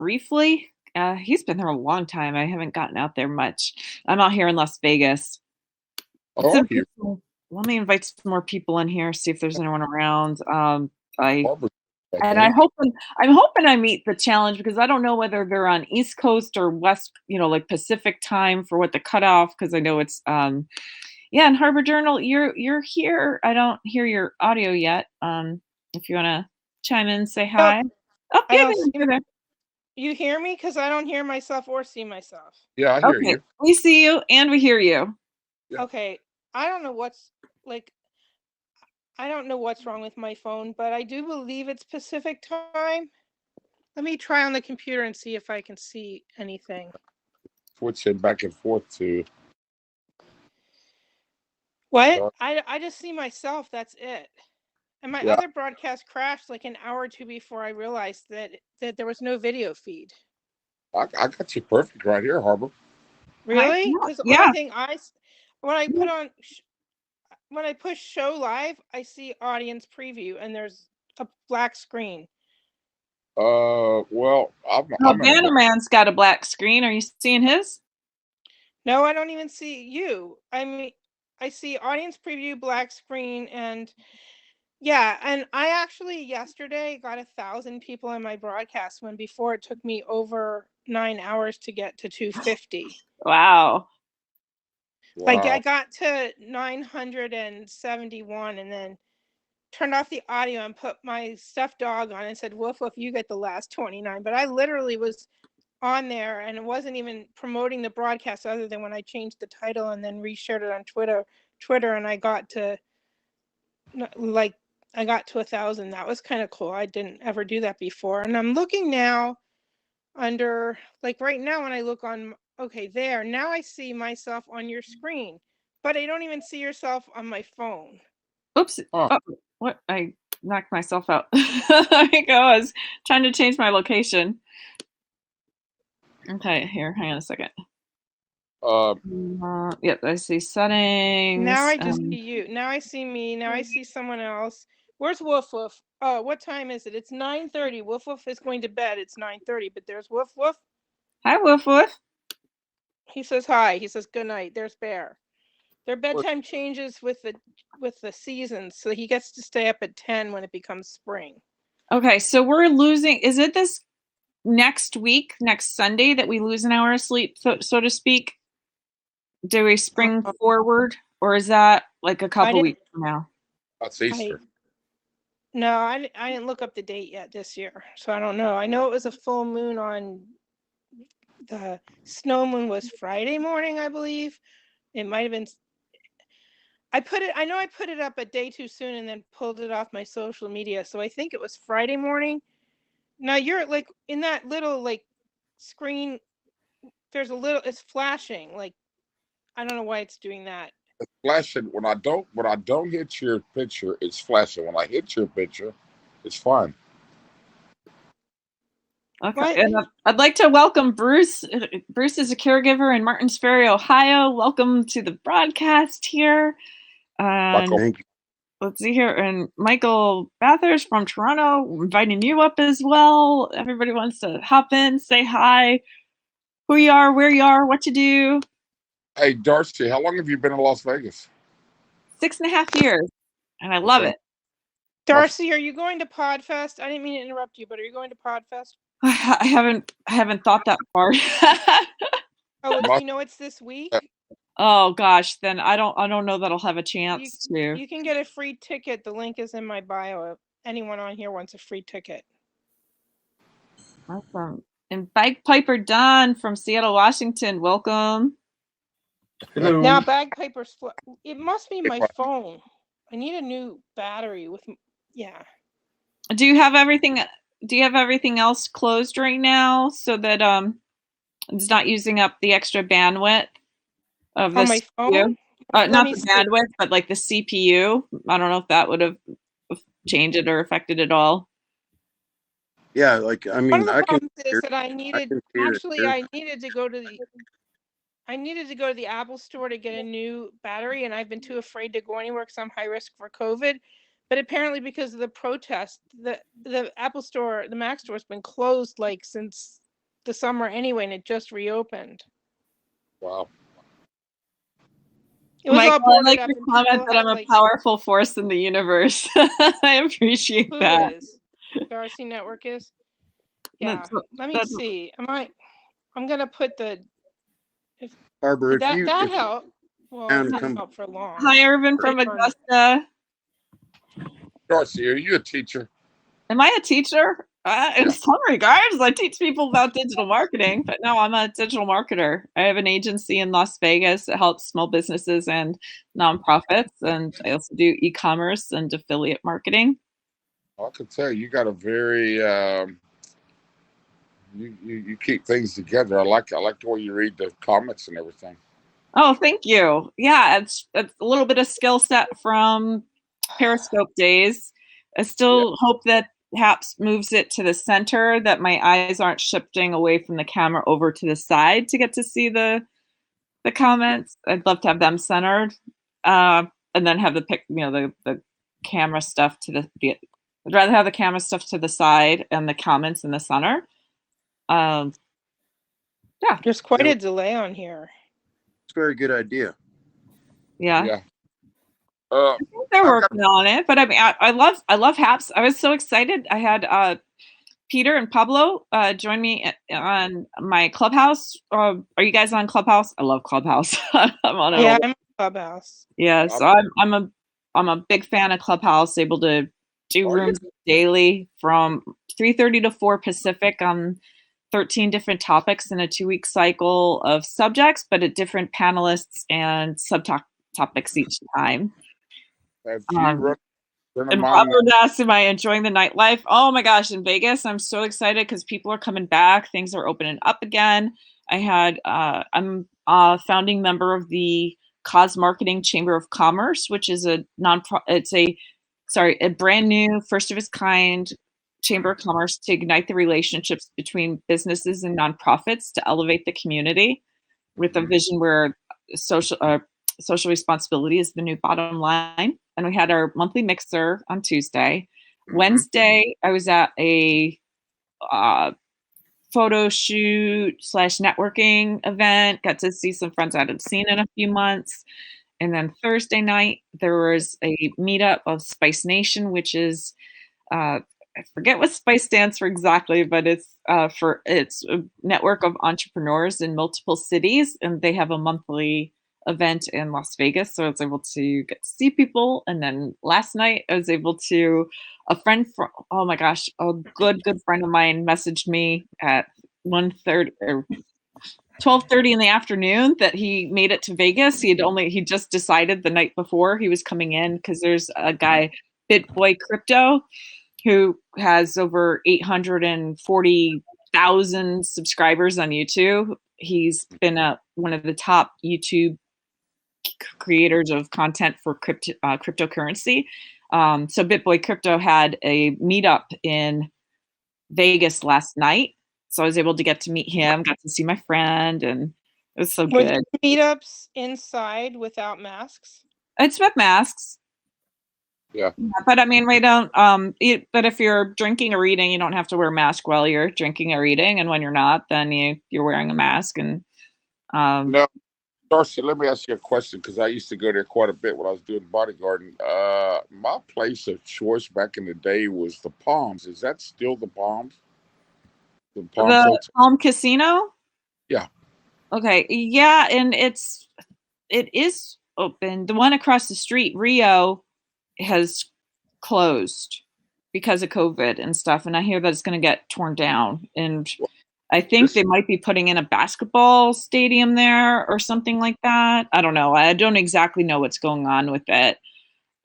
briefly. He's been there a long time. I haven't gotten out there much. I'm out here in Las Vegas. Oh, here, Let me invite some more people in here, see if there's anyone around. I Barbara, I and think. I'm hoping I meet the challenge because I don't know whether they're on East Coast or West, like Pacific time for what the cutoff. Because I know it's yeah. And Harbor Journal, you're here. I don't hear your audio yet. If you want to chime in, say No, hi. Oh, I yeah, don't see. you're there. You hear me? Because I don't hear myself or see myself. Yeah, I hear Okay, you. we see you and we hear you. Yeah. Okay, I don't know what's like. I don't know what's wrong with my phone, but I do believe it's Pacific time. Let me try on the computer and see if I can see anything. Switching back and forth to. What? I just see myself. That's it. And my Yeah, other broadcast crashed like an hour or two before I realized that there was no video feed. I got you perfect right here, Harbor. Hi. Really? Because the only Yeah. thing when I put on when I push show live, I see audience preview and there's a black screen. Well, Oh, I'm in a black. Bannerman's got a black screen. Are you seeing his? No, I don't even see you. I mean, I see audience preview, black screen, and yeah, and I actually yesterday got 1,000 people in my broadcast when before it took me over 9 hours to get to 250. Wow. Like I Wow. got to 971 and then turned off the audio and put my stuffed dog on and said, woof, woof, you get the last 29. But I literally was on there and it wasn't even promoting the broadcast other than when I changed the title and then reshared it on Twitter and I got to 1,000. That was kind of cool. I didn't ever do that before. And I'm looking now under, like right now when I look on, okay, there, now I see myself on your screen, but I don't even see yourself on my phone. Oops. Huh. Oh, what? I knocked myself out. There you go. I was trying to change my location. Okay, here, hang on a second. Uh, Yep, I see Now settings. I just see you. Now I see me. Now I see someone else. Where's Woof Woof? Oh, what time is it? It's 9:30. Woof Woof is going to bed. It's 9:30, but there's Woof Woof. Hi, Woof Woof. He says hi. He says good night. There's Bear. Their what- bedtime changes with the seasons, so he gets to stay up at 10 when it becomes spring. Okay, so we're losing. Is it this next week, next Sunday, that we lose an hour of sleep, so to speak? Do we spring forward, or is that like a I couple didn't. weeks from now? that's I Easter. no. I didn't look up the date yet this year, so I don't know. I know it was a full moon on the snow moon was Friday morning, I believe. It might have been. I know I put it up a day too soon and then pulled it off my social media. So I think it was Friday morning. Now you're like in that little like screen. There's a little. It's flashing. Like I don't know why it's doing that. It's flashing when I don't hit your picture, it's flashing. When I hit your picture, it's fine. Okay, What? and I'd like to welcome Bruce. Bruce is a caregiver in Martins Ferry, Ohio. Welcome to the broadcast here. And Michael, Thank you. let's see here. And Michael Bathurst from Toronto, inviting you up as well. Everybody wants to hop in, say hi, who you are, where you are, what you do. hey Darcy, how long have you been in Las Vegas? 6.5 years, and I love Okay. it. Darcy, are you going to Podfest? I didn't mean to interrupt you, but are you going to Podfest? I haven't thought that far. Oh, Must, you know it's this week. Oh gosh, then I don't know that I'll have a You chance to. you can get a free ticket. The link is in my bio. If anyone on here wants a free ticket. Awesome. And Bagpiper Don from Seattle, Washington, welcome. Hello. Now bagpipers. It must be my phone. I need a new battery with. Yeah. Do you have everything? Do you have everything else closed right now so that it's not using up the extra bandwidth of On the my CPU? phone. Let Not me the see. bandwidth, but like the CPU. I don't know if that would have changed it or affected it all. Yeah, like I One mean, of the I can problems is hear. that I I needed. can hear it Actually, too. I needed to go to the. I needed to go to the Apple store to get a new battery, and I've been too afraid to go anywhere because I'm high risk for COVID. But apparently, because of the protest, the Apple store, the Mac store, has been closed like since the summer anyway, and it just reopened. Wow. It was all Michael, I boarded like up your and comment people that had I'm a like, powerful force in the universe. I appreciate who that. is? Darcy Network is? Yeah. That's Let me that's see. I'm gonna put the, if Harbor, if you that if help. Well, down it to didn't come help for long. Hi, Irvin from Click on- Augusta. Darcy, are you a teacher? Am I a teacher? In Yeah. some regards, I teach people about digital marketing, but no, I'm a digital marketer. I have an agency in Las Vegas that helps small businesses and nonprofits, and I also do e-commerce and affiliate marketing. I can tell you got a very you keep things together. I like the way you read the comments and everything. Oh, thank you. Yeah, it's a little bit of skill set from Periscope days. I still hope that Haps moves it to the center, that my eyes aren't shifting away from the camera over to the side to get to see the comments. I'd love to have them centered, and then have the camera stuff to the. I'd rather have the camera stuff to the side and the comments in the center. Um, yeah, There's quite Yeah. a delay on here. it's a very good idea. yeah. Yeah. They're I've got working on it, but I mean, I love Haps. I was so excited. I had Peter and Pablo join me on my Clubhouse. Are you guys on Clubhouse? I love Clubhouse. I'm on it. Yeah, All I'm in Clubhouse. Yeah, so I'm a big fan of Clubhouse. Able to do Oh, yeah. rooms daily from 3:30 to 4 Pacific on 13 different topics in a 2-week cycle of subjects, but at different panelists and subtopics each time. Have you Um, run of and mine? Robert asked, "Am I enjoying the nightlife?" Oh my gosh, in Vegas, I'm so excited because people are coming back. Things are opening up again. I'm a founding member of the Cause Marketing Chamber of Commerce, which is a a brand new, first of its kind chamber of commerce to ignite the relationships between businesses and nonprofits to elevate the community with a vision where social social responsibility is the new bottom line. And we had our monthly mixer on Tuesday. Wednesday, I was at a uh, photo shoot / networking event. Got to see some friends I hadn't seen in a few months. And then Thursday night, there was a meetup of Spice Nation, which is I forget what SPICE stands for exactly, but it's a network of entrepreneurs in multiple cities, and they have a monthly event in Las Vegas. So I was able to get to see people, and then last night I was able to a friend from oh my gosh, a good friend of mine messaged me at 1:30 or 12:30 in the afternoon that he made it to Vegas. He just decided the night before he was coming in because there's a guy, BitBoy Crypto, who has over 840,000 subscribers on YouTube. He's been one of the top YouTube creators of content for cryptocurrency. So BitBoy Crypto had a meetup in Vegas last night. So I was able to get to meet him, got to see my friend, and it was so Were good. the meetups inside without masks? It's with masks. Yeah. But I mean, we don't. But if you're drinking or eating, you don't have to wear a mask while you're drinking or eating, and when you're not, then you're wearing a mask. And No, Darcy, let me ask you a question because I used to go there quite a bit when I was doing bodyguarding. My place of choice back in the day was the Palms. Is that still the Palms? The Palms the Hotel? Palm Casino. Yeah. Okay, yeah, and it is open. The one across the street, Rio, has closed because of COVID and stuff. And I hear that it's going to get torn down. And I think This they might be putting in a basketball stadium there or something like that. I don't know. I don't exactly know what's going on with it.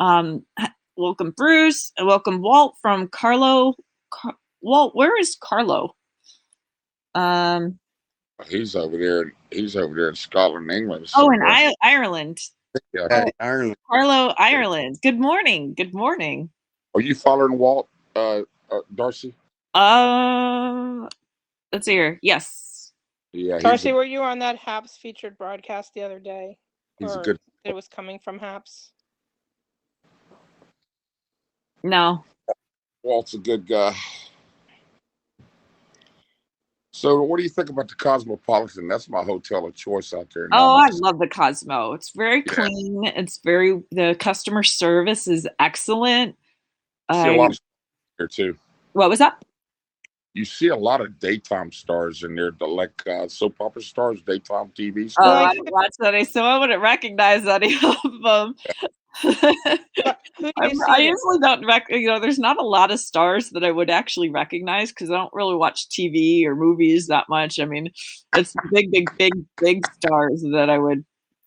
Welcome, Bruce. Welcome, Walt from Carlo. Walt, where is Carlo? he's over there. He's over there in Scotland, England. Oh, in somewhere. Ireland. Yeah. Oh, Ireland. Carlo, Ireland. Good morning. Good morning. Are you following Walt, Darcy? Let's see here. Yes. Yeah, Darcy, were you on that Haps featured broadcast the other day? he's a Or good. it was coming from Haps? No. Walt's a good guy. So, what do you think about the Cosmopolitan? That's my hotel of choice out there now. Oh, I love the Cosmo. It's very Yeah, clean. The customer service is excellent. see a I lot of there too. What was that? You see a lot of daytime stars in there, like soap opera stars, daytime TV Oh, Well, stars. I I think don't watch any, so I wouldn't recognize any of them. who do you I see there? usually don't there's not a lot of stars that I would actually recognize because I don't really watch TV or movies that much. I mean, it's big stars that I would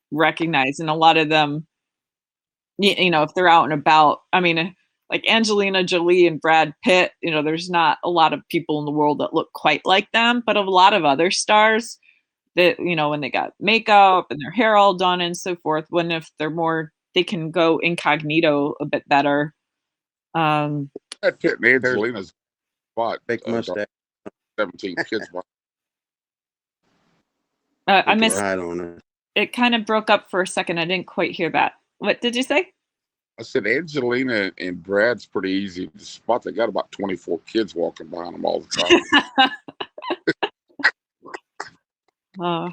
recognize, and a lot of them, if they're out and about. I mean, like Angelina Jolie and Brad Pitt, there's not a lot of people in the world that look quite like them, but a lot of other stars that, when they got makeup and their hair all done and so forth, when if they're more, they can go incognito a bit better. Brad Pitt and There's Angelina's bought fake mustache. 17 kids. I They can missed hide on it. it. Kind of broke up for a second. I didn't quite hear that. What did you say? I said Angelina and Brad's pretty easy to spot. They got about 24 kids walking behind them all the time. uh,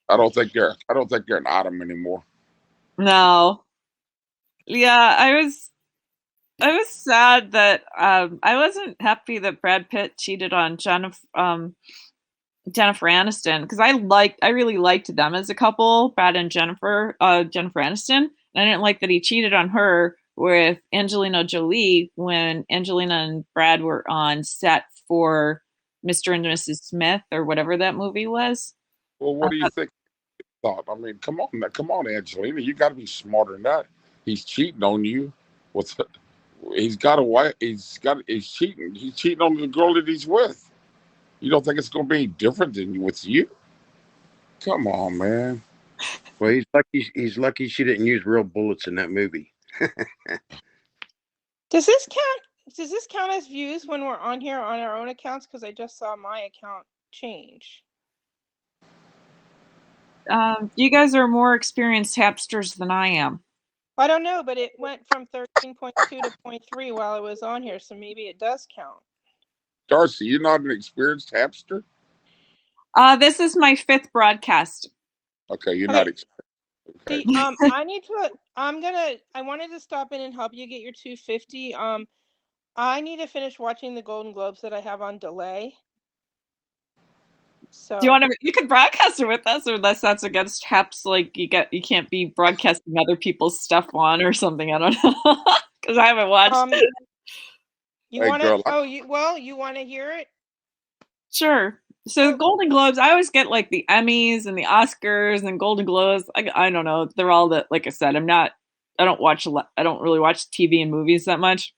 I don't think they're an item anymore. no. Yeah, I was sad that I wasn't happy that Brad Pitt cheated on Jennifer Aniston because I really liked them as a couple, Brad and Jennifer Aniston. And I didn't like that he cheated on her with Angelina Jolie when Angelina and Brad were on set for Mr. and Mrs. Smith or whatever that movie was. Well, what do you think? Thought? I mean, come on, Angelina. You got to be smarter than that. He's cheating on you. What's he's got a wife. He's cheating. He's cheating on the girl that he's with. You don't think it's going to be different than with you? Come on, man. Well, he's lucky she didn't use real bullets in that movie. Does this count? Does this count as views when we're on here on our own accounts? Because I just saw my account change. You guys are more experienced Happsters than I am. I don't know, but it went from 13.2 to 0.3 while it was on here, so maybe it does count. Darcy, you're not an experienced hamster? This is my 5th broadcast. Okay, you're Okay. not experienced. Okay. I wanted to stop in and help you get your 250. I need to finish watching the Golden Globes that I have on delay. So Do you want to? You can broadcast it with us, unless that's against Haps. Like you can't be broadcasting other people's stuff on or something. I don't know because I haven't watched it. You Hey, want to? girl, Oh, you want to hear it? Sure. So the Golden Globes, I always get like the Emmys and the Oscars and Golden Globes. I don't know. They're all like I said, I don't watch a lot. I don't really watch TV and movies that much.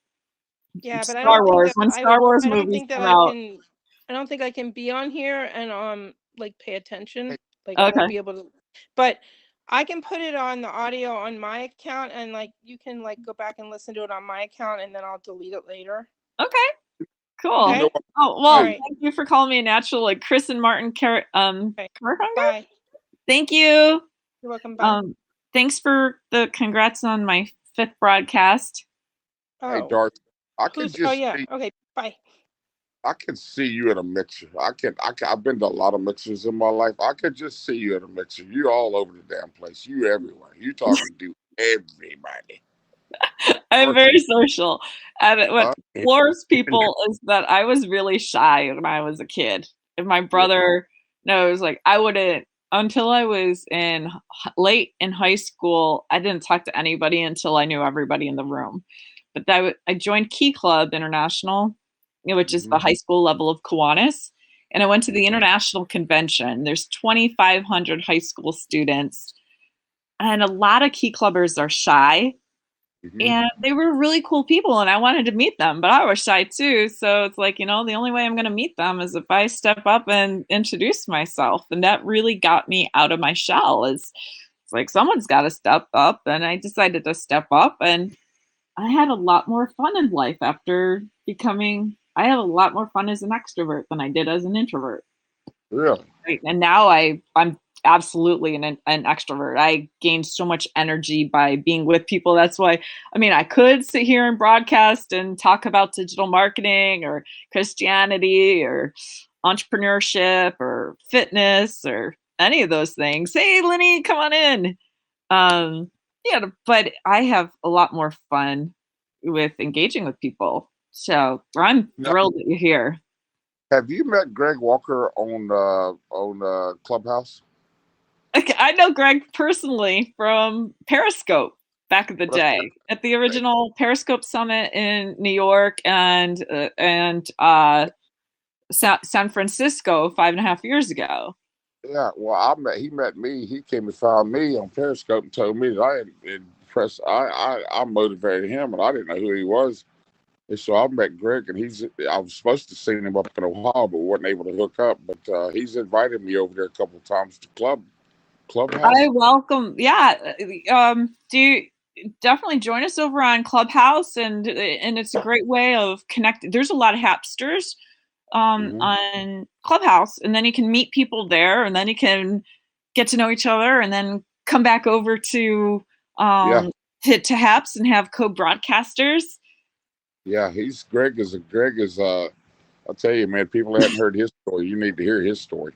Yeah, but Star Wars. When Star Wars movies come out. I don't think I can be on here and like pay attention. Like I Okay. won't be able to. But I can put it on the audio on my account, and like you can like go back and listen to it on my account, and then I'll delete it later. Okay. Cool. Okay. Oh well, right. Thank you for calling me a natural, like Chris and Martin Okay. Bye. Thank you. You're welcome. Bye. Thanks for the congrats on my 5th broadcast. Hey, Darcy, I can Who's, just oh yeah. see, Okay. Bye. I can see you at a mixer. I've been to a lot of mixers in my life. I could just see you at a mixer. You all over the damn place. You everywhere. You talking to everybody. I'm very social. And what Huh? floors people is that I was really shy when I was a kid. And my brother knows, like, I wouldn't, until I was late in high school, I didn't talk to anybody until I knew everybody in the room. But I joined Key Club International, which is the high school level of Kiwanis. And I went to the international convention. There's 2,500 high school students. And a lot of Key Clubbers are shy. And they were really cool people and I wanted to meet them, but I was shy too. So it's like, the only way I'm going to meet them is if I step up and introduce myself. And that really got me out of my shell. It's like someone's got to step up. And I decided to step up and I had a lot more fun in life I have a lot more fun as an extrovert than I did as an introvert. Really? Right. And now I'm absolutely an extrovert. I gained so much energy by being with people. That's why, I could sit here and broadcast and talk about digital marketing or Christianity or entrepreneurship or fitness or any of those things. Hey, Lenny, come on in. Um, yeah, but I have a lot more fun with engaging with people. So I'm Now, thrilled that you're here. have you met Greg Walker on Clubhouse? Okay, I know Greg personally from Periscope back in the Well, that's day at the great. original Periscope Summit in New York and San Francisco 5.5 years ago. Yeah, well, he met me. He came and found me on Periscope and told me that I had impressed. I motivated him, and I didn't know who he was. And so I met Greg, and I was supposed to see him up in Ohio, but wasn't able to hook up. But he's invited me over there a couple of times to I Clubhouse. welcome, yeah. Do you definitely join us over on Clubhouse, and it's a great way of connecting. There's a lot of Hapsters Hmm. on Clubhouse, and then you can meet people there, and then you can get to know each other, and then come back over Yeah, um, to Haps and have co-broadcasters. yeah. Greg is. I'll tell you, man. People that hadn't heard his story. You need to hear his story.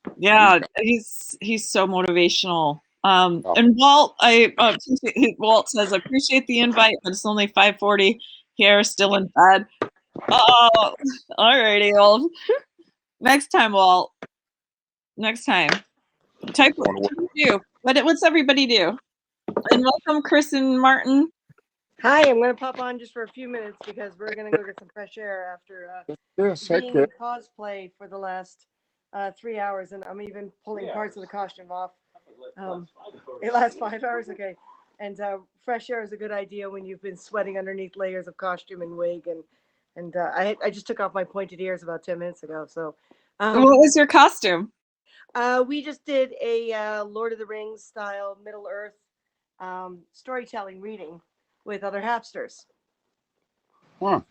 He's Yeah, got. he's so motivational. Uh, And Walt, Walt says, I appreciate the invite, but it's only 5:40 here, still in bed. Oh, alrighty, well, next time, Walt. Next time. What going to do you do? What's everybody do? And welcome, Chris and Martin. Hi, I'm going to pop on just for a few minutes because we're going to go get some fresh air after work. Yes, hey, being Chris. in cosplay for the last 3 hours, and I'm even pulling parts of the costume off. It lasts 5 hours, okay. And fresh air is a good idea when you've been sweating underneath layers of costume and wig, and I just took off my pointed ears about 10 minutes ago. So What was your costume? we just did a Lord of the Rings style Middle Earth storytelling reading with other Hapsters. Huh.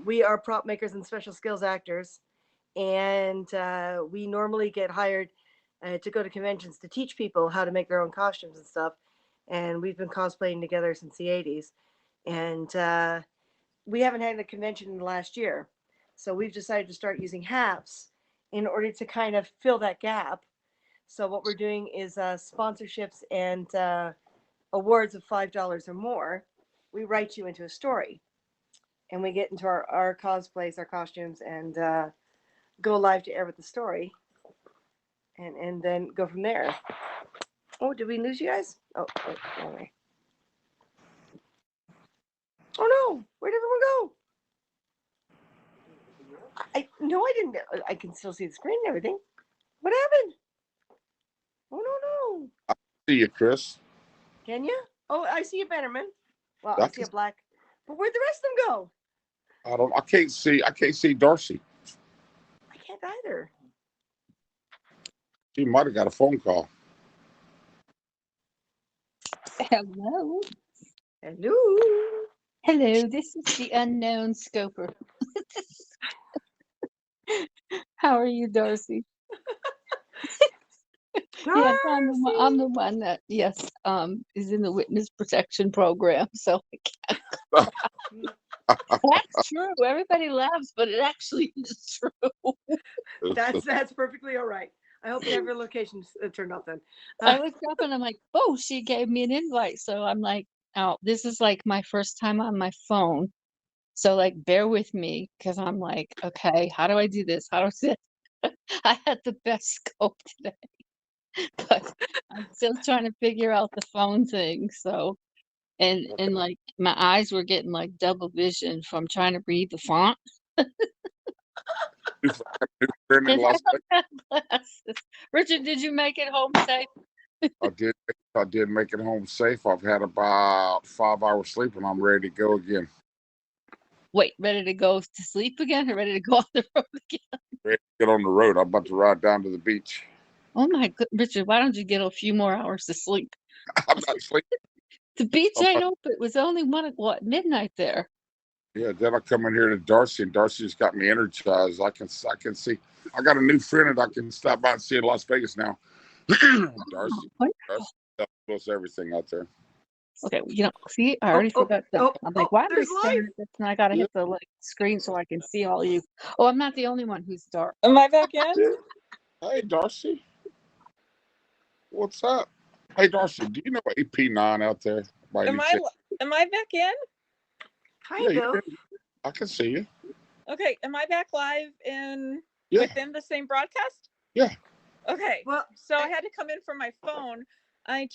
We are prop makers and special skills actors, and we normally get hired to go to conventions to teach people how to make their own costumes and stuff. And we've been cosplaying together since the 80s. And we haven't had a convention in the last year. So we've decided to start using HAPS in order to kind of fill that gap. So what we're doing is sponsorships and awards of $5 or more. We write you into a story, and we get into our cosplays, our costumes, and go live to air with the story, and then go from there. Oh, did we lose you guys? Oh, wait, anyway. Oh no, where'd everyone go? I didn't. I can still see the screen and everything. What happened? Oh no. See you, Chris. Can you? Oh, I see a Betterman. Well, I I see can. a black. But where'd the rest of them go? I don't. I can't see. I can't see Darcy. I can't either. She might have got a phone call. Hello. Hello. Hello, this is the unknown scoper. How are you, Darcy? Yes, I'm the one that, yes, is in the witness protection program. So that's true. Everybody laughs, but it actually is true. That's perfectly all right. I hope you have your location turned off then. I looked up and I'm like, oh, she gave me an invite. So I'm like, oh, this is like my first time on my phone. So like, bear with me because I'm like, okay, how do I do this? How do I do this? I had the best scope today. But I'm still trying to figure out the phone thing. So, and like my eyes were getting like double vision from trying to read the font. Friend in And I Las don't have glasses. Richard, did you make it home safe? I did. I did make it home safe. I've had about 5 hours sleep, and I'm ready to go again. Wait, ready to go to sleep again or ready to go on the road again? Ready to get on the road. I'm about to ride down to the beach. Oh my good, Richard, why don't you get a few more hours to sleep? I'm not sleeping. The beach I'm ain't not, open. It was only midnight there. yeah. Then I come in here to Darcy, and Darcy's got me energized. I can see. I got a new friend that I can stop by and see in Las Vegas now. Darcy. What? Darcy knows everything out there. Okay, see, I Oh, already oh, forgot that. oh, I'm like, oh, why am I there's staring life. at this? And I gotta hit the like screen so I can see all you. Oh, I'm not the only one who's dark. Am I back in? Hey, Darcy. What's up? Hey, Darcy, do you know AP9 out there by any Am I chance? am I back in? Yeah, Kind of. I can see you. Okay, am I back live Yeah, within the same broadcast? yeah. Okay. Well, So I had to come in from my phone. I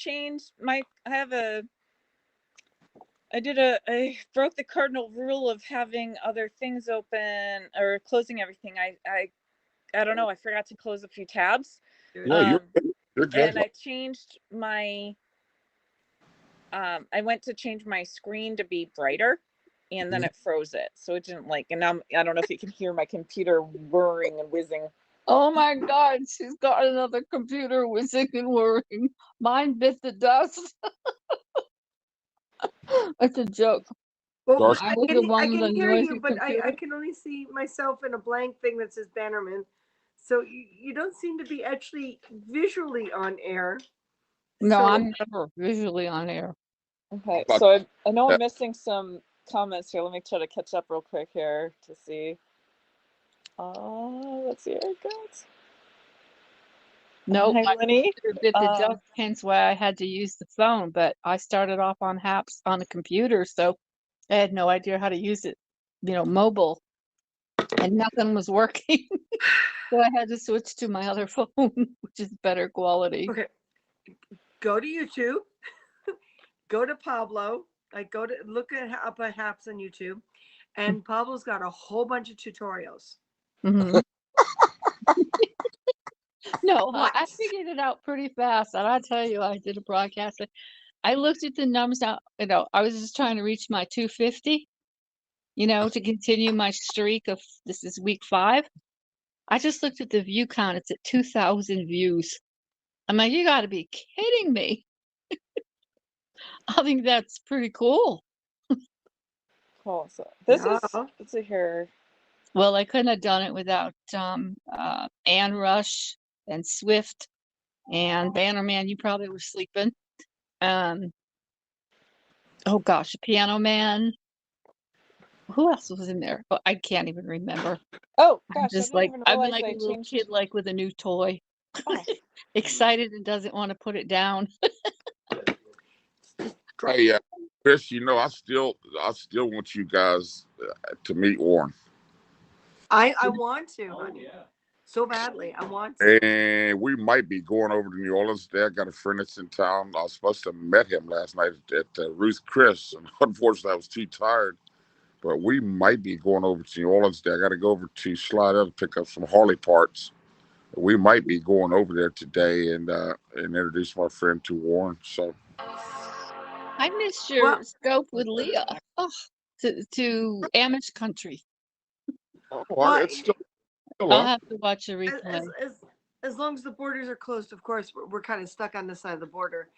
broke the cardinal rule of having other things open or closing everything. I don't know, I forgot to close a few tabs. Yeah, you're good. And I changed my I went to change my screen to be brighter and then it froze it. So it didn't and I don't know if you can hear my computer whirring and whizzing. Oh my God, she's got another computer whizzing and whirring. Mine bit the dust. It's a joke. well, Darcy, I was the I one with can the hear you, noisy but I computer. can only see myself in a blank thing that says Bannerman. So you don't seem to be actually visually on air. No, So I'm never visually on air. Okay, about so I know I'm that? missing some comments here. Let me try to catch up real quick here to see. Let's see here it goes. Nope, Hi, my Lenny. computer bit the dust, hence why I had to use the phone. But I started off on Haps on a computer, so I had no idea how to use it, mobile, and nothing was working. So I had to switch to my other phone, which is better quality. okay, go to YouTube, go to Pablo. Go to look up at Haps on YouTube, and Pablo's got a whole bunch of tutorials. Mm-hmm. No, What? I figured it out pretty fast. And I tell you, I did a broadcast. I looked at the numbers out, I was just trying to reach my 250, to continue my streak of this is week 5. I just looked at the view count. It's at 2,000 views. I'm like, you got to be kidding me. I think that's pretty cool. Cool. So Yeah. let's see here. Well, I couldn't have done it without Ann Rush and Swift and Bannerman. You probably were sleeping. Oh gosh, Piano Man. Who else was in there? Oh, I can't even remember. Oh I'm gosh, I just didn't like even I've been realize like a I little changed. kid, like with a new toy, Oh. excited and doesn't want to put it down. Hey, Chris, I still want you guys to meet Warren. I want to, honey. So badly. I want to. And we might be going over to New Orleans today. I got a friend that's in town. I was supposed to have met him last night at Ruth Chris, and unfortunately, I was too tired. But we might be going over to New Orleans today. I got to go over to Slidell to pick up some Harley parts. We might be going over there today and introduce my friend to Warren. So I missed your Well, scope with Leah. Oh, to Amish country. well, it's still I'll up. have to watch a as, replay. as long as the borders are closed, of course, we're kind of stuck on this side of the border.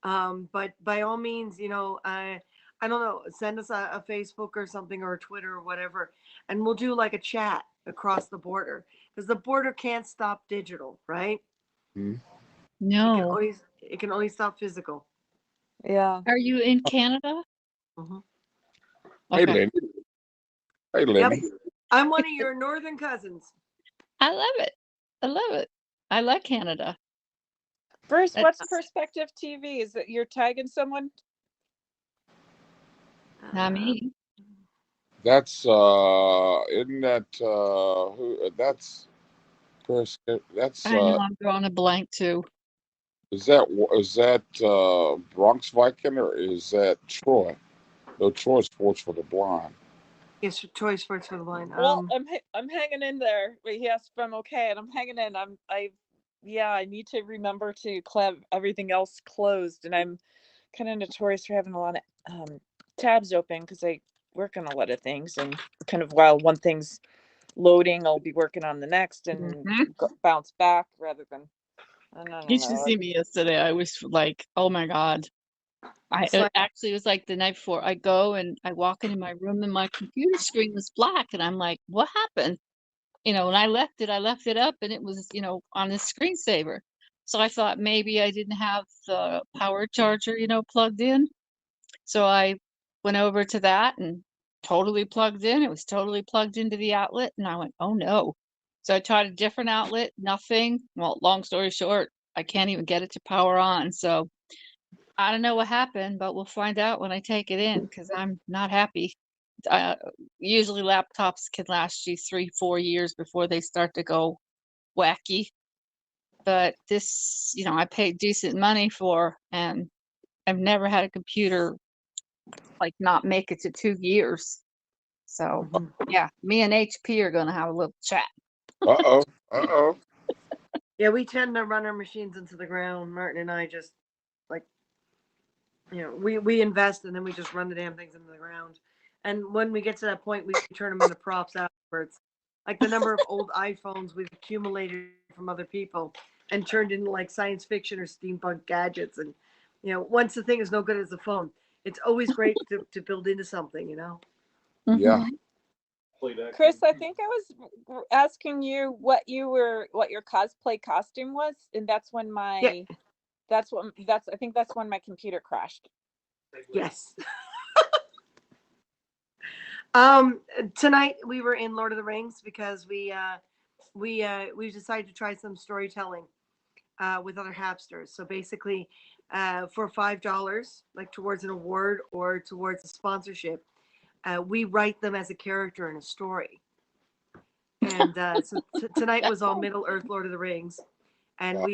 But by all means, I don't know, send us a Facebook or something or a Twitter or whatever, and we'll do like a chat across the border because the border can't stop digital, right? Mhm. No. It can only stop physical. Yeah. Are you in Canada? Mm-hmm. Hey, Okay. Lenny. Hey, Yep, Lenny. I'm one of your northern cousins. I love it. I love it. I like Canada. Bruce, what's That's Perspective TV? Is that you're tagging someone? not me. That's isn't that who? That's I know I'm drawing a blank too. is that Bronx Viking or is that Troy? No, Troy Sports for the Blind. Yes, choice sports for the blind. Well, I'm hanging in there. But he asked if I'm okay, and I'm hanging in. I need to remember to have everything else closed, and I'm kind of notorious for having a lot of tabs open because I work on a lot of things, and kind of while one thing's loading, I'll be working on the next and bounce back rather than. You should see me yesterday. I was like, oh my God. It actually was like the night before. I go and I walk into my room and my computer screen was black. And I'm like, what happened? When I left it up and it was, on the screensaver. So I thought maybe I didn't have the power charger, plugged in. So I went over to that and totally plugged in. It was totally plugged into the outlet, and I went, "Oh no." So I tried a different outlet, nothing. Well, long story short, I can't even get it to power on. So I don't know what happened, but we'll find out when I take it in because I'm not happy. Uh, Usually laptops can last you 3, 4 years before they start to go wacky. But this, I paid decent money for, and I've never had a computer like not make it to 2 years. So Mhm. yeah, me and HP are gonna have a little chat. Uh-oh. Uh-oh. Yeah, we tend to run our machines into the ground. Martin and I just like, we invest and then we just run the damn things into the ground. And when we get to that point, we turn them into props afterwards. Like the number of old iPhones we've accumulated from other people and turned into like science fiction or steampunk gadgets. And, once the thing is no good as a phone, it's always great to build into something. Yeah. Mhm. Chris, I think I was asking you what your cosplay costume was, and Yeah. I think that's when my computer crashed. Yes. Tonight we were in Lord of the Rings because we decided to try some storytelling with other Happsters. So basically, for $5, like towards an award or towards a sponsorship, we write them as a character in a story. And so tonight was all Middle Earth Lord of the Rings, and Wow.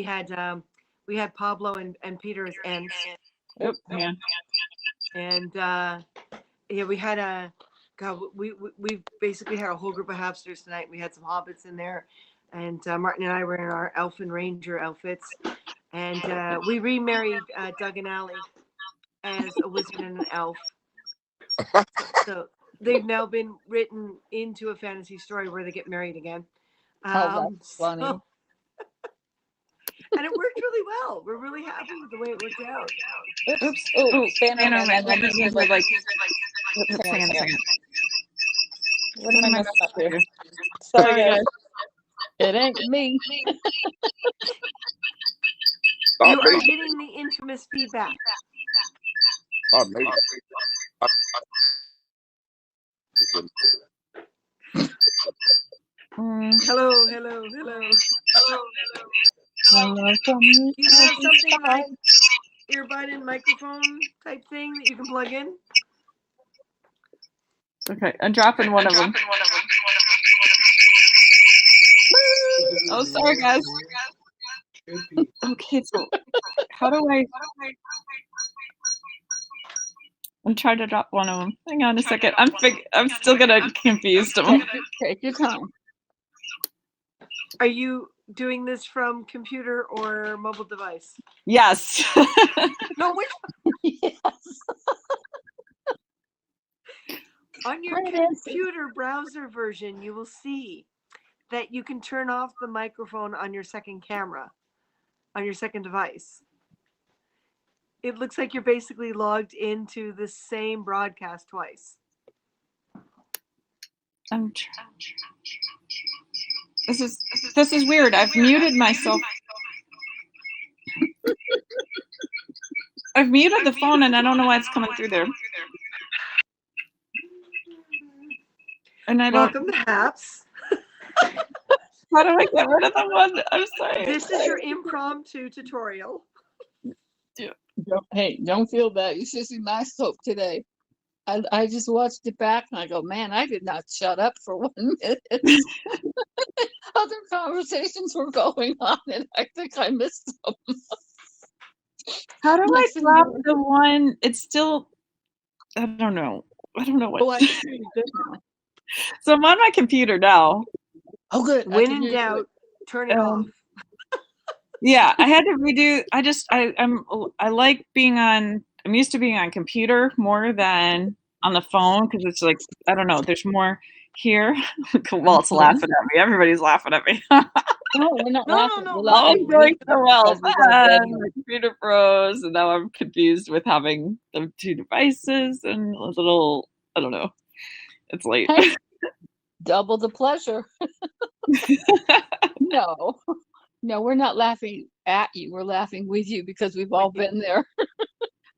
we had Pablo and Peter as Ents, Oop, yeah. and yeah, we had a God. We basically had a whole group of Happsters tonight. We had some hobbits in there, and Martin and I were in our elfin ranger outfits, and we remarried Doug and Allie as a wizard and an elf. So they've now been written into a fantasy story where they get married again. Oh, that's So, funny. and it worked really well. We're really happy with the way it worked out. Oops. Oops. Oh, Oh, Banner Banner, Man, my listeners are like, oops, oops, hang on hang a on a second. second. What What am I am I messing messing up up here? here? Sorry, Sorry, guys. guys. It ain't me. You Not are me. getting the infamous feedback. Not me. Hello, hello, hello. Hello from the Do you have other something like side. earbud and microphone type thing that you can plug in? Okay, I'm dropping one of them. Oh, sorry, guys. Okay, so how do I? I'm trying to drop one of them. Hang on a second. I'm still gonna confuse them. Take your time. Are you doing this from computer or mobile device? Yes. No, which Yes. on your Great answer. computer browser version, you will see that you can turn off the microphone on your second camera, on your second device. It looks like you're basically logged into the same broadcast twice. I'm this is weird. I've muted myself. I've muted the phone and I don't know why it's coming through there. And I don't. Welcome to Haps. How do I get rid of the one? I'm sorry. This is your impromptu tutorial. Hey, don't feel bad. You should see my soap today. I just watched it back and I go, man, I did not shut up for 1 minute. Other conversations were going on and I think I missed them. How do I Next thing drop you know- the one? It's still. I don't know. I don't know what. Oh, I can hear you good now. So I'm on my computer now. Oh, good. I When can in hear you doubt, turn it off. Yeah, I had to redo. I like being on. I'm used to being on computer more than on the phone because it's like I don't know. There's more here. Well, it's laughing at me. Everybody's laughing at me. No, we're not No, no, laughing. no, We're laugh. Oh, laughing I'm doing with so you well. because we got Man, better. my computer froze, and now I'm confused with having the two devices and a little. I don't know. It's late. Hey, double the pleasure. No, no, we're not laughing at you. We're laughing with you because we've all been there.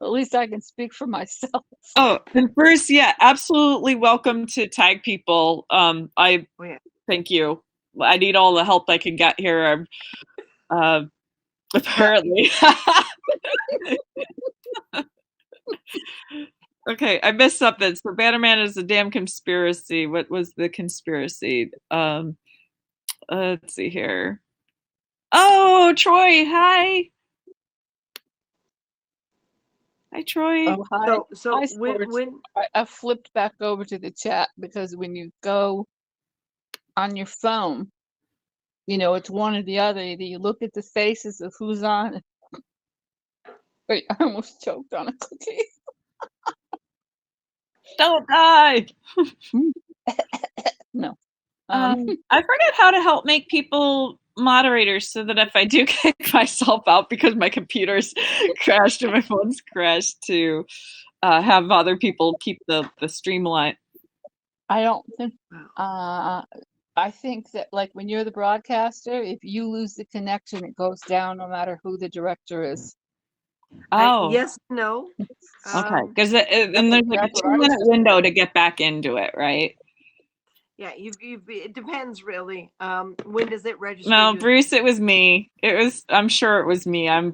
At least I can speak for myself. Oh, and Bruce, yeah, absolutely welcome to tag people. I Oh, yeah. thank you. I need all the help I can get here. Apparently. Okay, I missed something. So Bannerman is a damn conspiracy. What was the conspiracy? Let's see here. Oh, Troy, hi. Hi, Troy. Oh, hi. So Hi, when Sports. I flipped back over to the chat because when you go on your phone, it's one or the other. Either you look at the faces of who's on. Wait, I almost choked on a cookie. Don't die. No. I forget how to help make people moderators so that if I do kick myself out because my computer's crashed and my phone's crashed to have other people keep the streamline. I don't think. I think that like when you're the broadcaster, if you lose the connection, it goes down no matter who the director is. Oh, yes, no. okay. Because then there's like a 2-minute window to get back into it, right? Yeah, it depends really. When does it register? No, Bruce, it was me. I'm sure it was me. I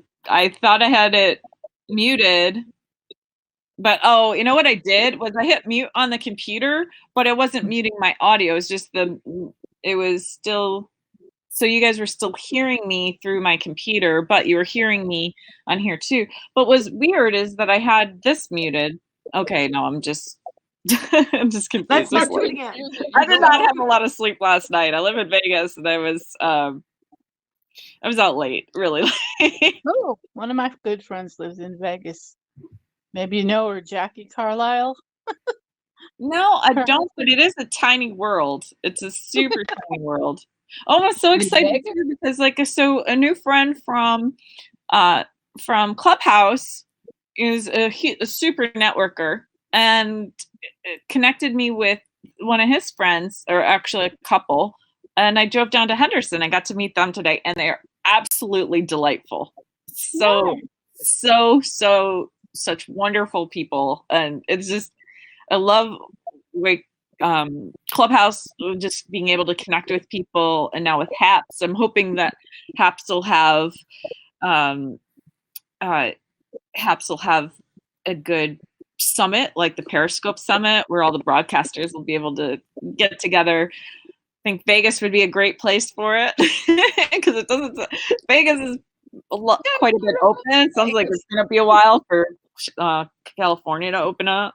thought I had it muted. But you know what I did was I hit mute on the computer, but it wasn't muting my audio. It was just it was still, so you guys were still hearing me through my computer, but you were hearing me on here too. But what's weird is that I had this muted. Okay, no, I'm just I'm just confused. Let's not do it again. I did not have a lot of sleep last night. I live in Vegas and I was out late, really late. Oh, one of my good friends lives in Vegas. Maybe you know her, Jackie Carlisle. No, I don't, but it is a tiny world. It's a super tiny world. Oh, I'm so excited too, because so a new friend from Clubhouse is a super networker and connected me with one of his friends, or actually a couple, and I drove down to Henderson. I got to meet them today, and they are absolutely delightful. Such wonderful people, and it's just I love Clubhouse, just being able to connect with people, and now with Haps, I'm hoping that Haps will have a good summit, like the Periscope Summit, where all the broadcasters will be able to get together. I think Vegas would be a great place for it because it doesn't. Vegas is quite a bit open. It sounds like it's going to be a while for California to open up.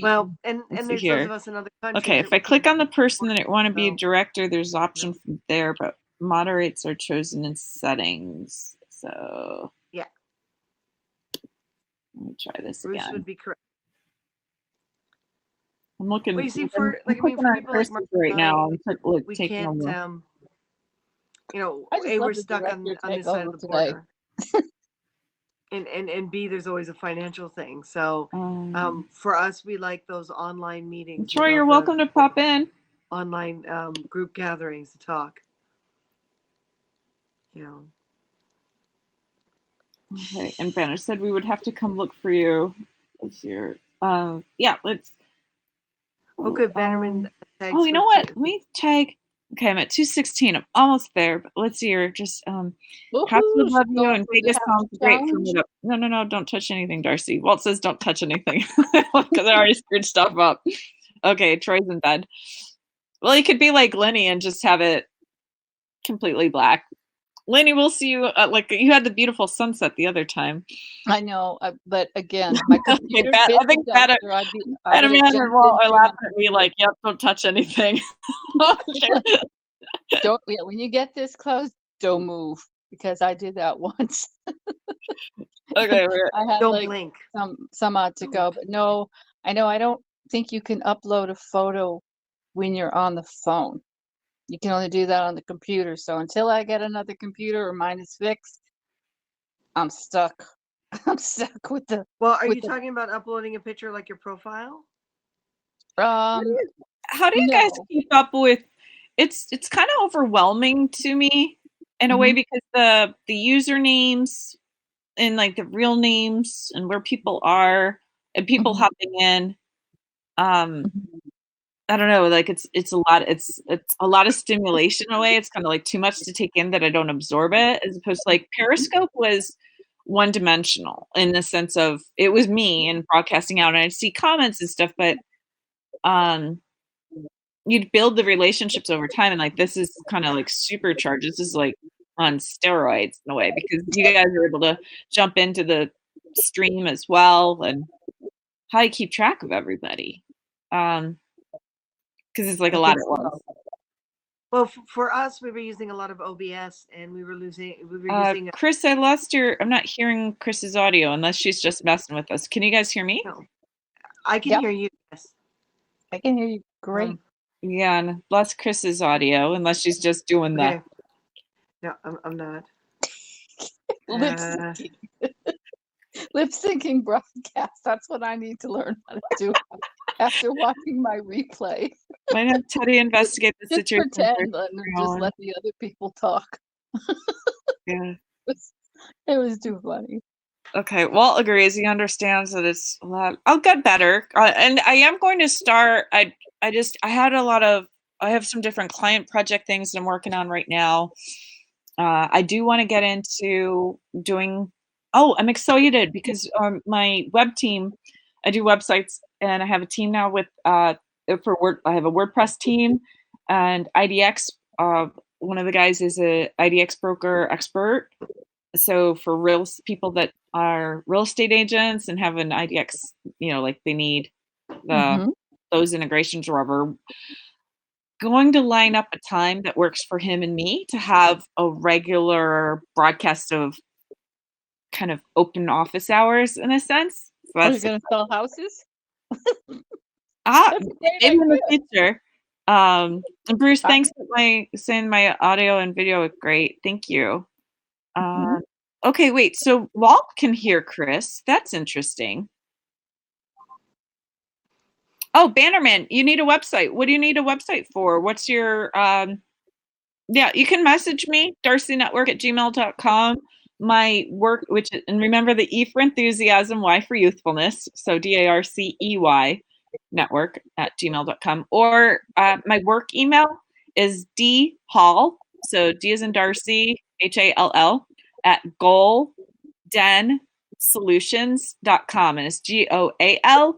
Well, and there's here. those of us in other countries. Okay, if I click on the person that I want to be a director, there's option from there, but moderates are chosen in settings. So yeah, let me try this Bruce again. would be correct. I'm looking. Well, you see, for people like Mark right now, we can't. we're stuck on this side of the border. And B, there's always a financial thing. So for us, we like those online meetings. Troy, you're welcome to pop in. Online group gatherings to talk. Okay, and Banner said we would have to come look for you. Let's hear. Yeah, let's. Oh, good, Bannerman. Oh, you know what? Let me tag. Okay, I'm at 216. I'm almost there. But let's see here. Just Haps would love you, and Vegas sounds great for me. No, don't touch anything, Darcy. Walt says don't touch anything because I already screwed stuff up. Okay, Troy's in bed. Well, he could be like Lenny and just have it completely black. Lenny, we'll see you. You had the beautiful sunset the other time. I know, but again, my computer. I think that Bannerman and Walt are laughing at me like, "Yep, don't touch anything." Don't. Yeah, when you get this close, don't move, because I did that once. Okay, I had don't blink. Some odd to go, but no, I know. I don't think you can upload a photo when you're on the phone. You can only do that on the computer. So until I get another computer or mine is fixed, I'm stuck. I'm stuck with the. Well, are you talking about uploading a picture like your profile? How do you guys keep up with? It's kind of overwhelming to me in a way, because the usernames and like the real names and where people are and people Mhm. hopping in. Um, Mhm. I don't know, like it's a lot. It's a lot of stimulation in a way. It's kind of like too much to take in that I don't absorb it. As opposed to like Periscope was one dimensional in the sense of it was me and broadcasting out, and I'd see comments and stuff, but um, you'd build the relationships over time, and like this is kind of like supercharged. This is like on steroids in a way because you guys are able to jump into the stream as well, and how you keep track of everybody. Because it's like a I lot think at once. well, for us, we were using a lot of OBS, and we were using. Chris, I lost your. I'm not hearing Chris's audio unless she's just messing with us. Can you guys hear me? No, I can Yep. hear you. Yes. I can hear you great. Yeah, and lost Chris's audio unless she's just doing the. Okay. No, I'm not. Lip syncing. Lip syncing broadcast. That's what I need to learn how to do after watching my replay. Might have Teddy investigate the Just situation. pretend and just let the other people talk. Yeah. It was too funny. Okay, Walt agrees. He understands that it's a lot. I'll get better, and I am going to start. I had a lot of. I have some different client project things that I'm working on right now. I do want to get into doing. Oh, I'm excited because my web team. I do websites, and I have a team now with for Word. I have a WordPress team, and IDX. One of the guys is a IDX broker expert. So for real people that are real estate agents and have an IDX, like they need those integrations or whatever, going to line up a time that works for him and me to have a regular broadcast of kind of open office hours in a sense. So Are you that's going to sell houses? maybe in the idea. future. And Bruce, thanks for saying my audio and video is great. Thank you. Okay, wait. So Walt can hear Chris. That's interesting. Oh, Bannerman, you need a website. What do you need a website for? What's your yeah, you can message me, darcynetwork@gmail.com. My work, and remember the E for enthusiasm, Y for youthfulness. So DARCEY network@gmail.com. Or my work email is dhall, so D as in Darcy, HALL, at goldensolutions.com. And it's GOALDEN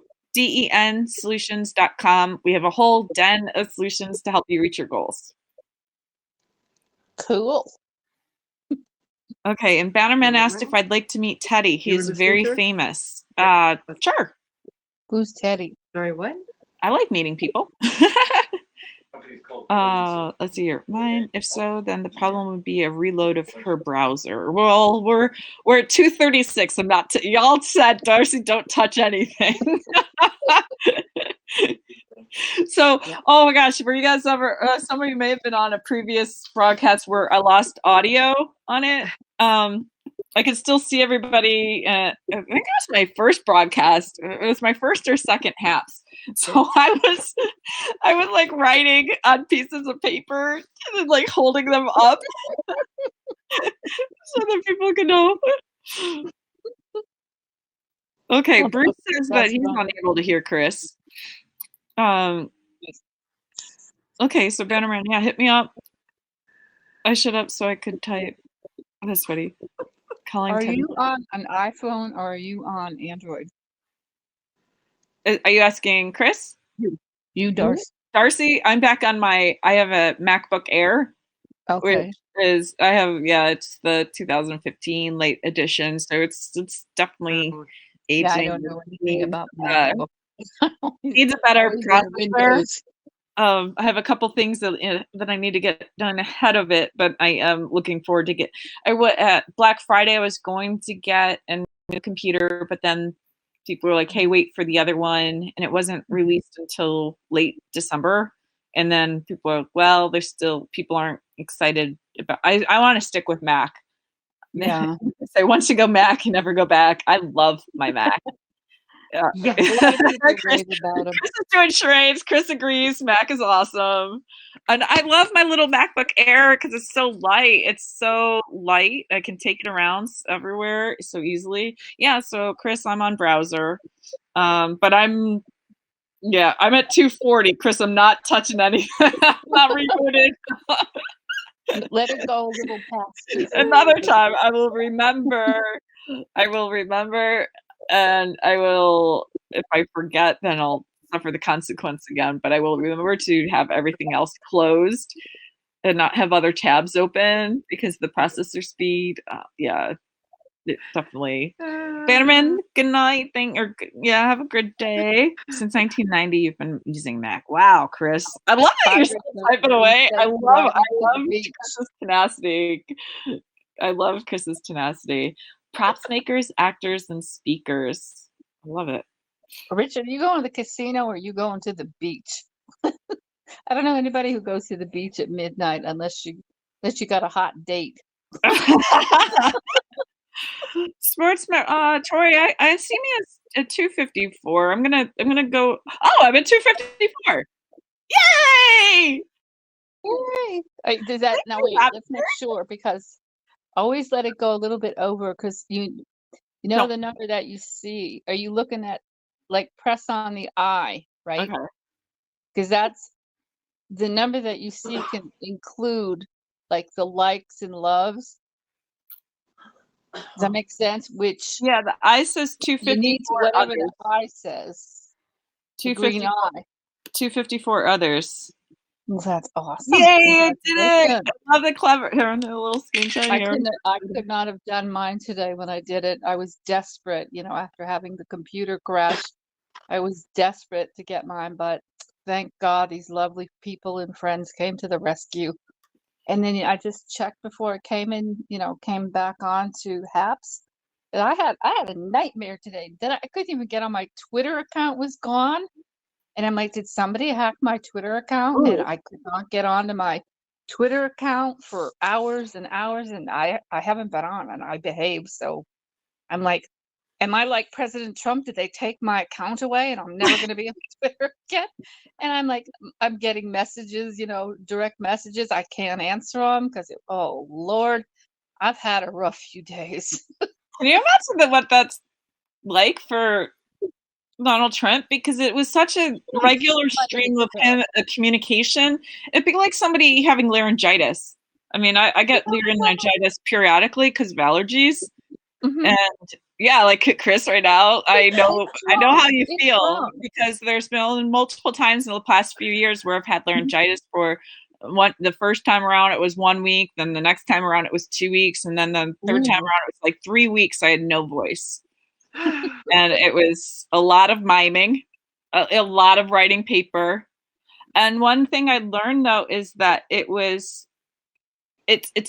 solutions.com. We have a whole den of solutions to help you reach your goals. Cool. Okay, and Bannerman asked if I'd like to meet Teddy. He's very famous. Sure. Who's Teddy? Sorry, what? I like meeting people. Let's see here. Mine, if so, then the problem would be a reload of her browser. Well, we're at 2:36. I'm not. Y'all said, Darcy, don't touch anything. So, oh my gosh, were you guys ever? Somebody may have been on a previous broadcast where I lost audio on it. I could still see everybody. I think it was my first broadcast. It was my first or second Haps. So I was like writing on pieces of paper and then like holding them up so that people could know. Okay, Bruce says that he's unable to hear Chris. Okay, so Bannerman, yeah, hit me up. I shut up so I could type. That's sweaty. Are you on an iPhone or are you on Android? Are you asking Chris? You, Darcy. Darcy, I'm back on I have a MacBook Air. Okay. Which is, it's the 2015 late edition. So it's definitely aging. Yeah, I don't know anything about MacBook. Needs a better processor. I have a couple things that I need to get done ahead of it, but I am looking forward to at Black Friday, I was going to get a new computer, but then people were like, hey, wait for the other one. And it wasn't released until late December. And then people are, well, people aren't excited about, I want to stick with Mac. Yeah. So once you go Mac, you never go back. I love my Mac. Yeah. A lot of people Chris, rave about them. Chris is doing charades. Chris agrees. Mac is awesome. And I love my little MacBook Air because it's so light. It's so light. I can take it around everywhere so easily. Yeah, so Chris, I'm on browser. But I'm at 240. Chris, I'm not touching anything. I'm not rebooted. Let it go a little past 240. Another time I will remember. And I will, if I forget, then I'll suffer the consequence again. But I will remember to have everything else closed and not have other tabs open because the processor speed. Yeah, it definitely. Bannerman, good night. Have a good day. Since 1990, you've been using Mac. Wow, Chris, I love that you're still typing away. I love Chris's tenacity. I love Chris's tenacity. Props makers, actors, and speakers. I love it. Richard, you going to the casino or you going to the beach? I don't know anybody who goes to the beach at midnight unless you got a hot date. Sportsman, Tori, I see me at 254. I'm gonna go. Oh, I'm at 254. Yay! Yay! Does that now? Wait, let's make sure because always let it go a little bit over because you know No. the number that you see. Are you looking at like press on the I, right? Okay. Because that's the number that you see can include like the likes and loves. Does that make sense? Which Yeah, the I says you need to 254 whatever others. the I says. The green 254 eye. 254 others. That's awesome. Yay, I did it! Congratulations. I love the clever. Here, I'm doing a little screenshot here. I could not have done mine today when I did it. I was desperate, after having the computer crash. I was desperate to get mine, but thank God these lovely people and friends came to the rescue. And then I just checked before it came in, came back on to Haps. And I had a nightmare today. Then I couldn't even get on my Twitter account was gone. And I'm like, did somebody hack my Twitter account? And I could not get onto my Twitter account for hours and hours. And I haven't been on and I behave. So I'm like, am I like President Trump? Did they take my account away and I'm never going to be on Twitter again? And I'm like, I'm getting messages, direct messages. I can't answer them because, oh, Lord, I've had a rough few days. Can you imagine what that's like for Donald Trump? Because it was such a regular stream of him, communication. It'd be like somebody having laryngitis. I mean, I get laryngitis periodically because of allergies. And yeah, like Chris right now, I know how you feel because there's been multiple times in the past few years where I've had laryngitis for the first time around it was 1 week, then the next time around it was 2 weeks, and then the third time around it was like 3 weeks I had no voice. And it was a lot of miming, a lot of writing paper. And one thing I learned though is that it's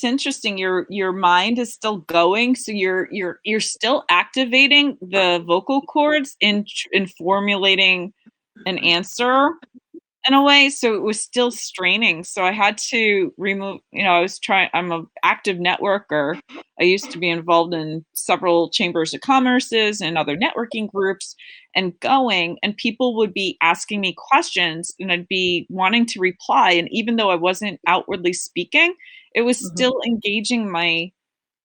interesting. Your mind is still going, so you're still activating the vocal cords in formulating an answer in a way. So it was still straining. So I had to remove. I'm an active networker. I used to be involved in several chambers of commerces and other networking groups, and people would be asking me questions, and I'd be wanting to reply. And even though I wasn't outwardly speaking, it was still engaging my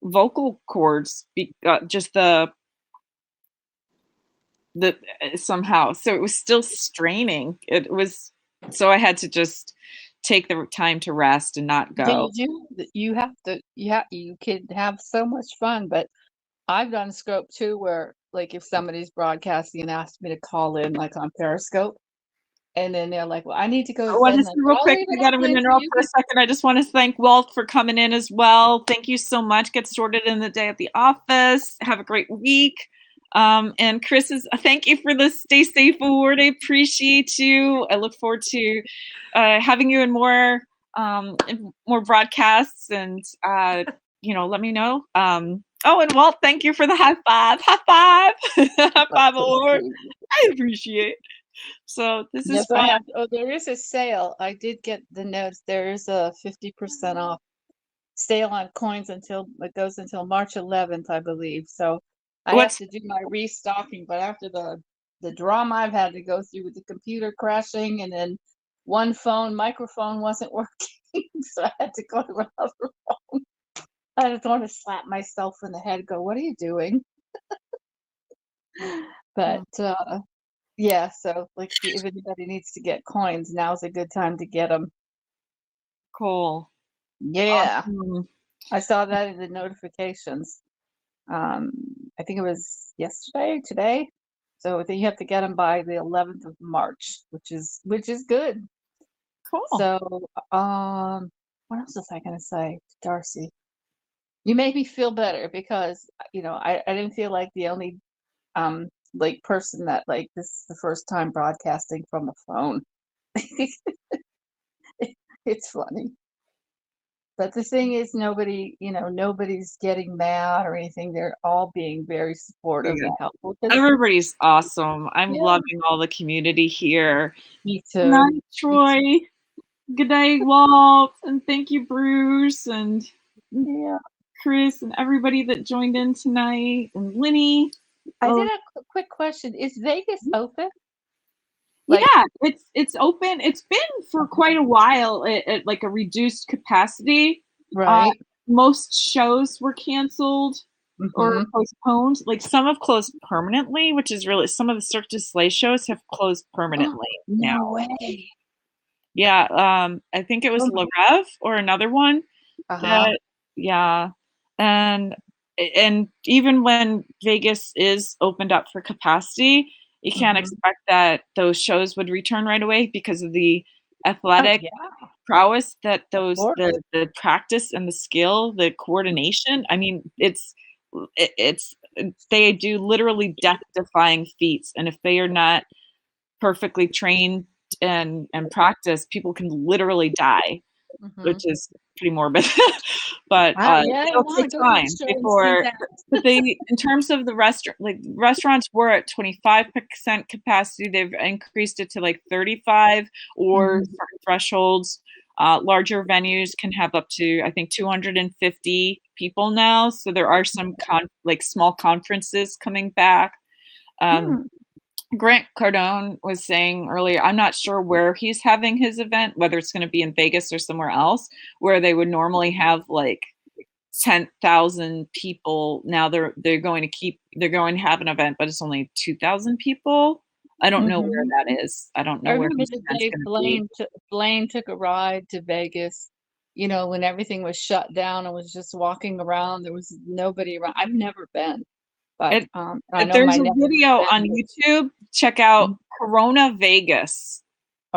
vocal cords, just the somehow. So it was still straining. It was, so I had to just take the time to rest and not go. You can have so much fun, but I've done scope too, where like if somebody's broadcasting and asks me to call in, like on Periscope, and then they're like, well, I need to go. Real quick, I'm going to interrupt for a second. I just want to thank Walt for coming in as well. Thank you so much. Get sorted in the day at the office. Have a great week. And Chris, thank you for the stay safe award. I appreciate you. I look forward to having you in more broadcasts, and let me know. And Walt, thank you for the high five. High five award. I appreciate. So this is fun. There is a sale. I did get the notes. There is a 50% off sale on coins until it goes until March 11th, I believe. So I have to do my restocking, but after the the drama I've had to go through with the computer crashing, and then one microphone wasn't working, so I had to go to another phone. I just want to slap myself in the head, go, what are you doing? But yeah, so like if anybody needs to get coins, now's a good time to get them. Cool. Yeah, Awesome. I saw that in the notifications. I think it was yesterday, today. So you have to get them by the 11th of March, which is good. Cool. So, what else was I gonna say to Darcy? You made me feel better because I didn't feel like the only like person that like this is the first time broadcasting from a phone. It's funny. But the thing is, nobody's getting mad or anything. They're all being very supportive Yeah. and helpful. 'Cause, Everybody's awesome. I'm yeah, loving all the community here. me Good too. night, Me Troy. too. Good night, Walt. And thank you, Bruce and Yeah. Chris and everybody that joined in tonight and Linny. I Oh, did a quick question. Is Vegas open? yeah, Like, it's open. It's been for quite a while at like a reduced capacity. right. Most shows were canceled or Mm-hmm. postponed. Like some have closed permanently, which is really some of the Cirque du Soleil shows have closed permanently now. No way. Yeah, I think it was Oh, Le Rev or another one. uh-huh. Yeah, and even when Vegas is opened up for capacity, you can't Mm-hmm. expect that those shows would return right away because of the Oh, athletic yeah, prowess that of those course. the practice and the skill, the coordination. I mean, it's they do literally death-defying feats, and if they are not perfectly trained and practiced, people can literally die, Mm-hmm. which is pretty morbid. But Yeah, I it'll want take to go to time the show and see before. that. But they, in terms of the restaurant, like restaurants were at 25% capacity. They've increased it to like 35 or Mm-hmm. certain thresholds. Larger venues can have up to, I think, 250 people now. So there are some like small conferences coming back. Um, Hmm. Grant Cardone was saying earlier, I'm not sure where he's having his event, whether it's going to be in Vegas or somewhere else, where they would normally have like 10,000 people. Now they're going to have an event, but it's only 2,000 people. I don't know where Mm-hmm. that is. I don't I know where remember his the event's day going to be. Blaine took a ride to Vegas, when everything was shut down and was just walking around. There was nobody around. I've never been, but It, I know there's my a nephew's video on been. YouTube. Check out Corona Vegas.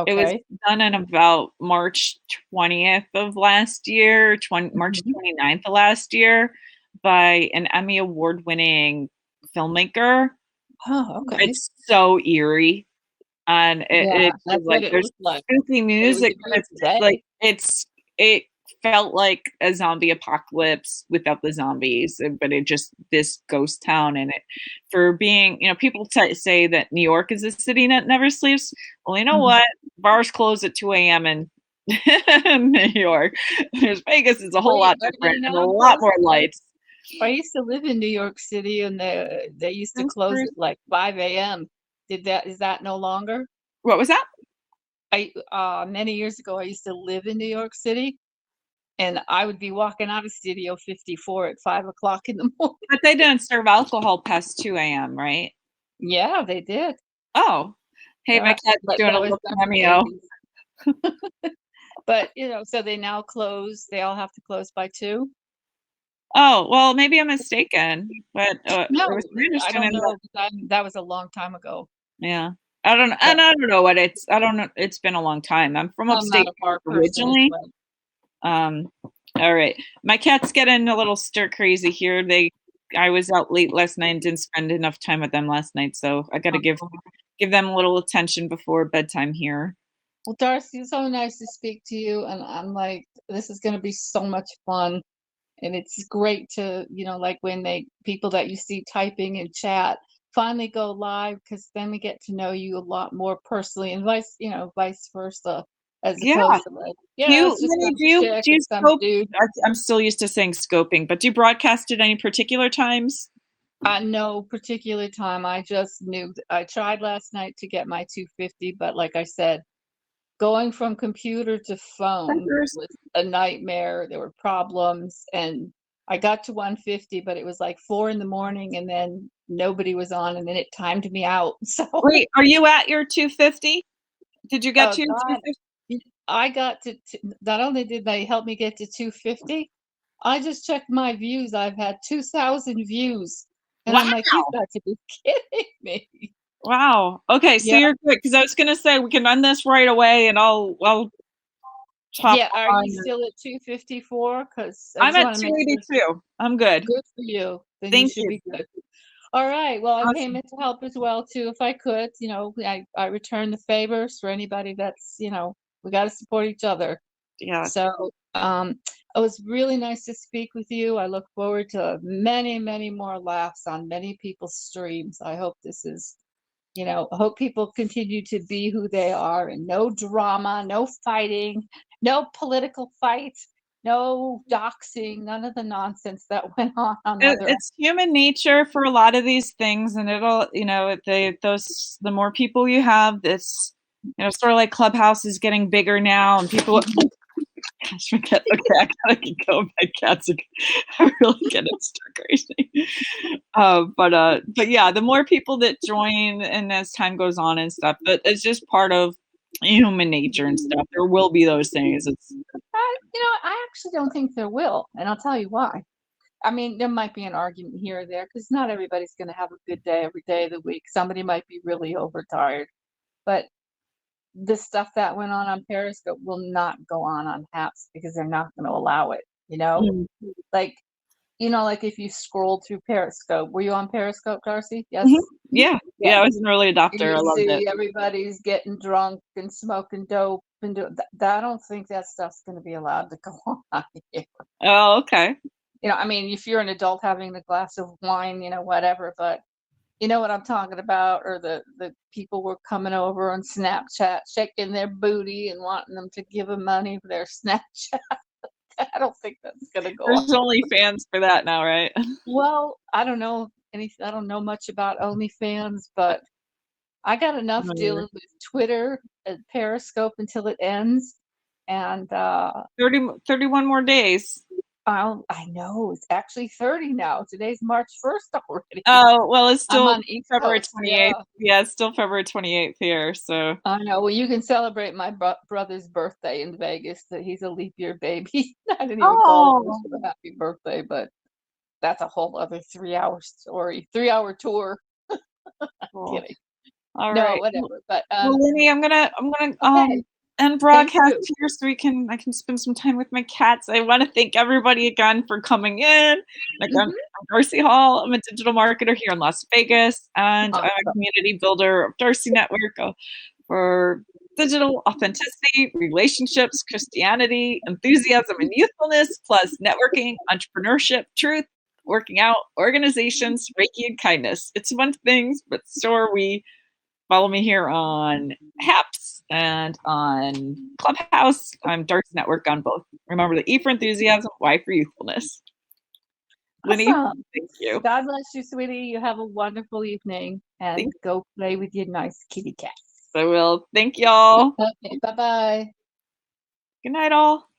It was Okay. done in about March 20th of last year, March Mhm. 29th of last year, by an Emmy Award winning filmmaker. Oh, okay. It's so eerie. And Yeah, it's that's what like it there's looked like. spooky But it was music, a but beautiful it's like day. it felt like a zombie apocalypse without the zombies, but it just this ghost town. And it for being, people say that New York is a city that never sleeps. Well, you know Mhm. what? Bars close at 2 a.m. in New York. There's Vegas is a whole Wait, lot are they different and a now lot closed? more lights. I used to live in New York City, and they used to Thanks, close Bruce. at like 5 a.m. Is that no longer? What was that? Many years ago, I used to live in New York City, and I would be walking out of Studio 54 at 5 o'clock in the morning. But they didn't serve alcohol past 2 a.m., right? Yeah, they did. Oh, hey, my Yeah, cat's but doing a that was little back in the cameo. 80s. But so they now close. They all have to close by 2. Oh, well, maybe I'm mistaken, but it was No, my I don't understanding that, know. That was a long time ago. yeah. I don't know, But and I don't know what I don't know. It's been a long time. I'm from I'm not upstate a bar person originally. anyway. All right. My cat's getting a little stir crazy here. I was out late last night and didn't spend enough time with them last night, so I got to give Uh-huh. give them a little attention before bedtime here. Well, Darcy, it's so nice to speak to you, and I'm like, this is going to be so much fun. And it's great to, like when people that you see typing in chat finally go live, because then we get to know you a lot more personally, and vice versa, as Yeah. opposed to like, Do you, it's just Lenny, some do you chick do or you some scope? dude. I'm still used to saying scoping, but do you broadcast at any particular times? No particular time. I just knew. I tried last night to get my 250, but like I said, going from computer to phone Checkers. was a nightmare. There were problems, and I got to 150, but it was like 4 in the morning, and then nobody was on, and then it timed me out. So, Wait, are you at your 250? Did you get oh to your God, 250? I got to, not only did they help me get to 250, I just checked my views. I've had 2,000 views. And Wow. I'm like, you've got to be kidding me. Wow. Okay, so Yeah. you're good because I was gonna say we can end this right away and I'll chop Yeah. Are on. you still at 254? Because I I'm just at want to make sure. 282. I'm good. Good for you. Then you Thank should you. be good. All right. Well, I came Awesome. in to help as well too, if I could. I return the favors for anybody that's, we got to support each other. Yeah. So, it was really nice to speak with you. I look forward to many, many more laughs on many people's streams. I hope this is, I hope people continue to be who they are, and no drama, no fighting, no political fights, no doxing, none of the nonsense that went on other. It's human nature for a lot of these things, and it'll, the more people you have, it's, sort of like Clubhouse is getting bigger now, and people. Gosh, forget. Okay, I gotta go. My cats are really getting stir crazy. But yeah, the more people that join, and as time goes on and stuff, but it's just part of human nature and stuff. There will be those things. It's I actually don't think there will, and I'll tell you why. I mean, there might be an argument here or there because not everybody's going to have a good day every day of the week. Somebody might be really overtired, but the stuff that went on Periscope will not go on Haps because they're not going to allow it. Mm. Like like if you scrolled through Periscope, were you on Periscope, Darcy? Yes. Mhm. Yeah, Yeah. I was an early And adopter. I you loved it. see everybody's getting drunk and smoking dope and I don't think that stuff's going to be allowed to go on here. Oh, okay. I mean, if you're an adult having a glass of wine, whatever, but you know what I'm talking about, or the people were coming over on Snapchat, shaking their booty and wanting them to give them money for their Snapchat. I don't think that's gonna go on. There's only fans for that now, right? Well, I don't know anything. I don't know much about OnlyFans, but I got enough No, dealing with Twitter and Periscope until it ends, and 31 more days. I know it's actually 30 now. Today's March 1st already. Oh, well, it's I'm still on East February Coast. 28th. Yeah. Yeah, it's still February 28th here. So I know. Well, you can celebrate my brother's birthday in Vegas. That he's a leap year baby. I didn't even call him oh, for a happy birthday, but that's a whole other 3 hour story, 3 hour tour. cool. Kidding. All No, right. whatever. But Well, Lenny, I'm gonna okay. end Thank broadcast you. here so I can spend some time with my cats. I want to thank everybody again for coming in. Like I'm Darcy Hall. I'm a digital marketer here in Las Vegas, and I'm a Awesome. community builder of Darcy Network for digital authenticity, relationships, Christianity, enthusiasm, and youthfulness, plus networking, entrepreneurship, truth, working out, organizations, Reiki, and kindness. It's fun things, but so are we. Follow me here on Haps and on Clubhouse. I'm Dark's Network on both. Remember the E for enthusiasm, Y for youthfulness. Lenny, Awesome. thank you. God bless you, sweetie. You have a wonderful evening, and Thanks. go play with your nice kitty cat. I will. Thank y'all. Okay. Bye bye. Good night, all.